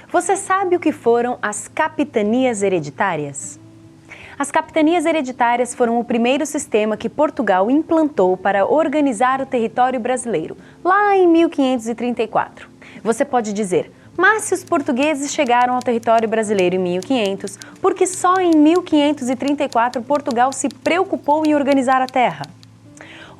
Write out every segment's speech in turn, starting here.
Você sabe o que foram as capitanias hereditárias? As capitanias hereditárias foram o primeiro sistema que Portugal implantou para organizar o território brasileiro, lá em 1534. Você pode dizer, mas se os portugueses chegaram ao território brasileiro em 1500, por que só em 1534 Portugal se preocupou em organizar a terra?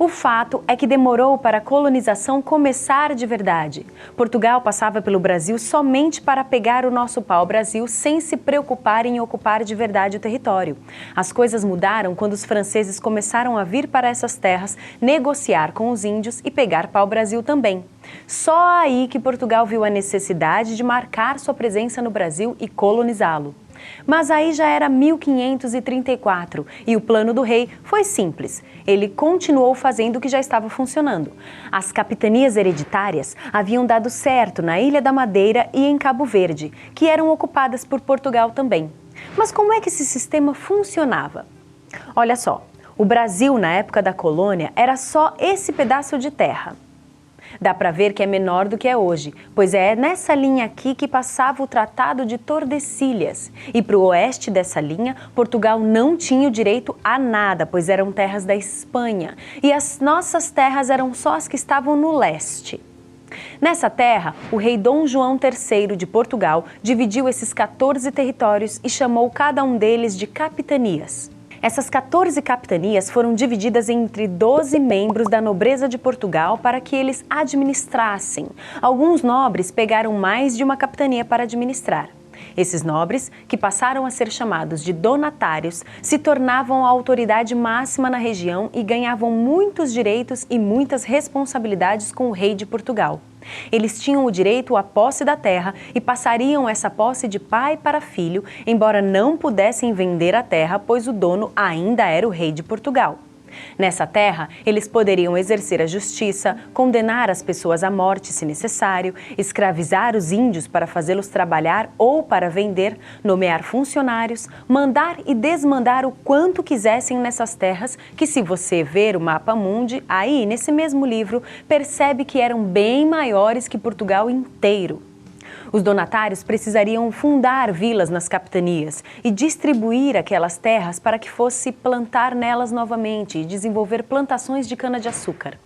O fato é que demorou para a colonização começar de verdade. Portugal passava pelo Brasil somente para pegar o nosso pau-brasil sem se preocupar em ocupar de verdade o território. As coisas mudaram quando os franceses começaram a vir para essas terras, negociar com os índios e pegar pau-brasil também. Só aí que Portugal viu a necessidade de marcar sua presença no Brasil e colonizá-lo. Mas aí já era 1534 e o plano do rei foi simples. Ele continuou fazendo o que já estava funcionando. As capitanias hereditárias haviam dado certo na Ilha da Madeira e em Cabo Verde, que eram ocupadas por Portugal também. Mas como é que esse sistema funcionava? Olha só, o Brasil na época da colônia era só esse pedaço de terra. Dá para ver que é menor do que é hoje, pois é nessa linha aqui que passava o Tratado de Tordesilhas. E para o oeste dessa linha, Portugal não tinha o direito a nada, pois eram terras da Espanha. E as nossas terras eram só as que estavam no leste. Nessa terra, o rei Dom João III de Portugal dividiu esses 14 territórios e chamou cada um deles de capitanias. Essas 14 capitanias foram divididas entre 12 membros da nobreza de Portugal para que eles administrassem. Alguns nobres pegaram mais de uma capitania para administrar. Esses nobres, que passaram a ser chamados de donatários, se tornavam a autoridade máxima na região e ganhavam muitos direitos e muitas responsabilidades com o rei de Portugal. Eles tinham o direito à posse da terra e passariam essa posse de pai para filho, embora não pudessem vender a terra, pois o dono ainda era o rei de Portugal. Nessa terra, eles poderiam exercer a justiça, condenar as pessoas à morte se necessário, escravizar os índios para fazê-los trabalhar ou para vender, nomear funcionários, mandar e desmandar o quanto quisessem nessas terras, que se você ver o mapa mundi, aí nesse mesmo livro, percebe que eram bem maiores que Portugal inteiro. Os donatários precisariam fundar vilas nas capitanias e distribuir aquelas terras para que fosse plantar nelas novamente e desenvolver plantações de cana-de-açúcar.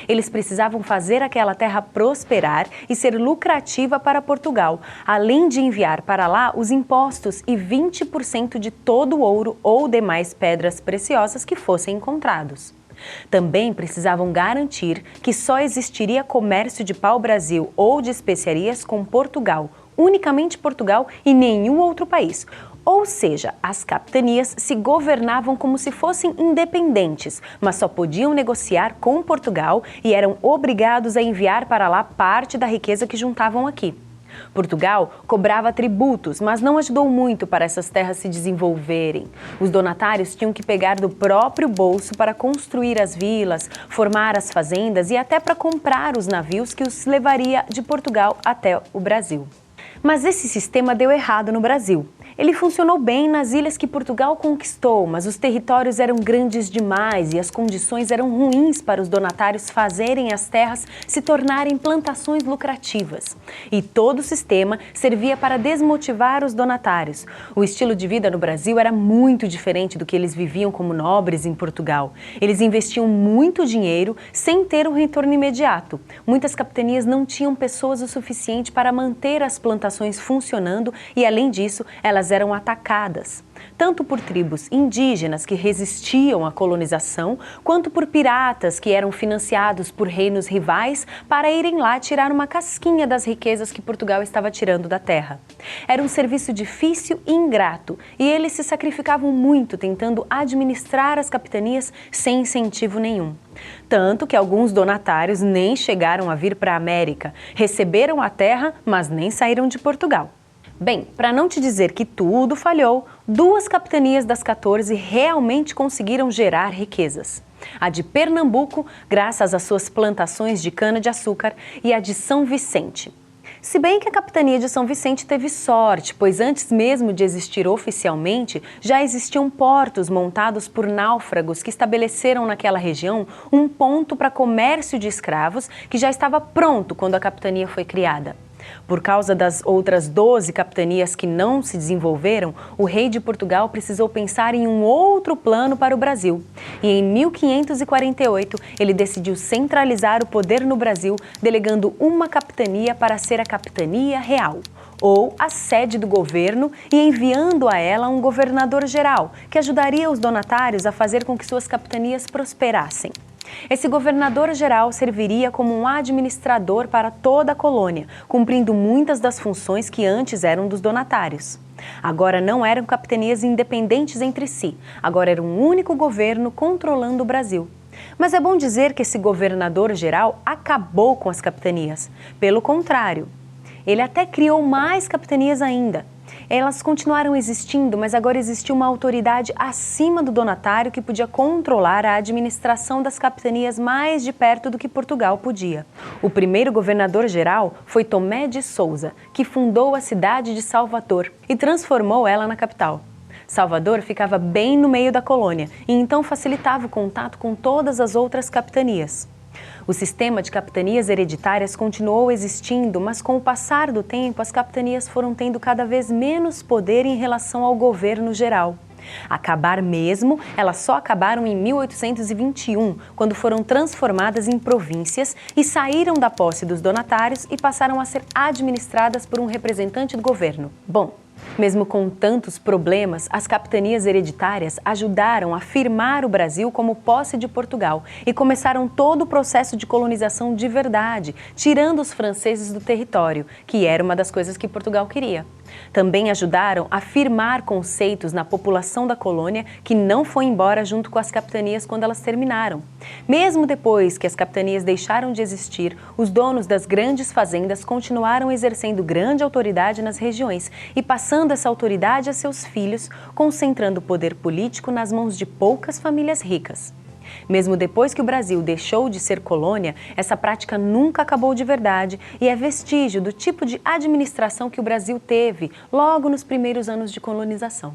Eles precisavam fazer aquela terra prosperar e ser lucrativa para Portugal, além de enviar para lá os impostos e 20% de todo o ouro ou demais pedras preciosas que fossem encontrados. Também precisavam garantir que só existiria comércio de pau-brasil ou de especiarias com Portugal, unicamente Portugal e nenhum outro país. Ou seja, as capitanias se governavam como se fossem independentes, mas só podiam negociar com Portugal e eram obrigados a enviar para lá parte da riqueza que juntavam aqui. Portugal cobrava tributos, mas não ajudou muito para essas terras se desenvolverem. Os donatários tinham que pegar do próprio bolso para construir as vilas, formar as fazendas e até para comprar os navios que os levaria de Portugal até o Brasil. Mas esse sistema deu errado no Brasil. Ele funcionou bem nas ilhas que Portugal conquistou, mas os territórios eram grandes demais e as condições eram ruins para os donatários fazerem as terras se tornarem plantações lucrativas. E todo o sistema servia para desmotivar os donatários. O estilo de vida no Brasil era muito diferente do que eles viviam como nobres em Portugal. Eles investiam muito dinheiro sem ter um retorno imediato. Muitas capitanias não tinham pessoas o suficiente para manter as plantações funcionando e, além disso, elas eram atacadas, tanto por tribos indígenas que resistiam à colonização, quanto por piratas que eram financiados por reinos rivais para irem lá tirar uma casquinha das riquezas que Portugal estava tirando da terra. Era um serviço difícil e ingrato, e eles se sacrificavam muito tentando administrar as capitanias sem incentivo nenhum. Tanto que alguns donatários nem chegaram a vir para a América, receberam a terra, mas nem saíram de Portugal. Bem, para não te dizer que tudo falhou, 2 capitanias das 14 realmente conseguiram gerar riquezas. A de Pernambuco, graças às suas plantações de cana-de-açúcar, e a de São Vicente. Se bem que a capitania de São Vicente teve sorte, pois antes mesmo de existir oficialmente, já existiam portos montados por náufragos que estabeleceram naquela região um ponto para comércio de escravos que já estava pronto quando a capitania foi criada. Por causa das outras 12 capitanias que não se desenvolveram, o rei de Portugal precisou pensar em um outro plano para o Brasil. E em 1548, ele decidiu centralizar o poder no Brasil, delegando uma capitania para ser a Capitania Real, ou a sede do governo, e enviando a ela um governador-geral, que ajudaria os donatários a fazer com que suas capitanias prosperassem. Esse governador-geral serviria como um administrador para toda a colônia, cumprindo muitas das funções que antes eram dos donatários. Agora não eram capitanias independentes entre si, agora era um único governo controlando o Brasil. Mas é bom dizer que esse governador-geral acabou com as capitanias. Pelo contrário, ele até criou mais capitanias ainda. Elas continuaram existindo, mas agora existia uma autoridade acima do donatário que podia controlar a administração das capitanias mais de perto do que Portugal podia. O primeiro governador-geral foi Tomé de Sousa, que fundou a cidade de Salvador e transformou ela na capital. Salvador ficava bem no meio da colônia e então facilitava o contato com todas as outras capitanias. O sistema de capitanias hereditárias continuou existindo, mas com o passar do tempo, as capitanias foram tendo cada vez menos poder em relação ao governo geral. Acabar mesmo, elas só acabaram em 1821, quando foram transformadas em províncias e saíram da posse dos donatários e passaram a ser administradas por um representante do governo. Bom, mesmo com tantos problemas, as capitanias hereditárias ajudaram a firmar o Brasil como posse de Portugal e começaram todo o processo de colonização de verdade, tirando os franceses do território, que era uma das coisas que Portugal queria. Também ajudaram a firmar conceitos na população da colônia que não foi embora junto com as capitanias quando elas terminaram. Mesmo depois que as capitanias deixaram de existir, os donos das grandes fazendas continuaram exercendo grande autoridade nas regiões e passando essa autoridade a seus filhos, concentrando o poder político nas mãos de poucas famílias ricas. Mesmo depois que o Brasil deixou de ser colônia, essa prática nunca acabou de verdade e é vestígio do tipo de administração que o Brasil teve logo nos primeiros anos de colonização.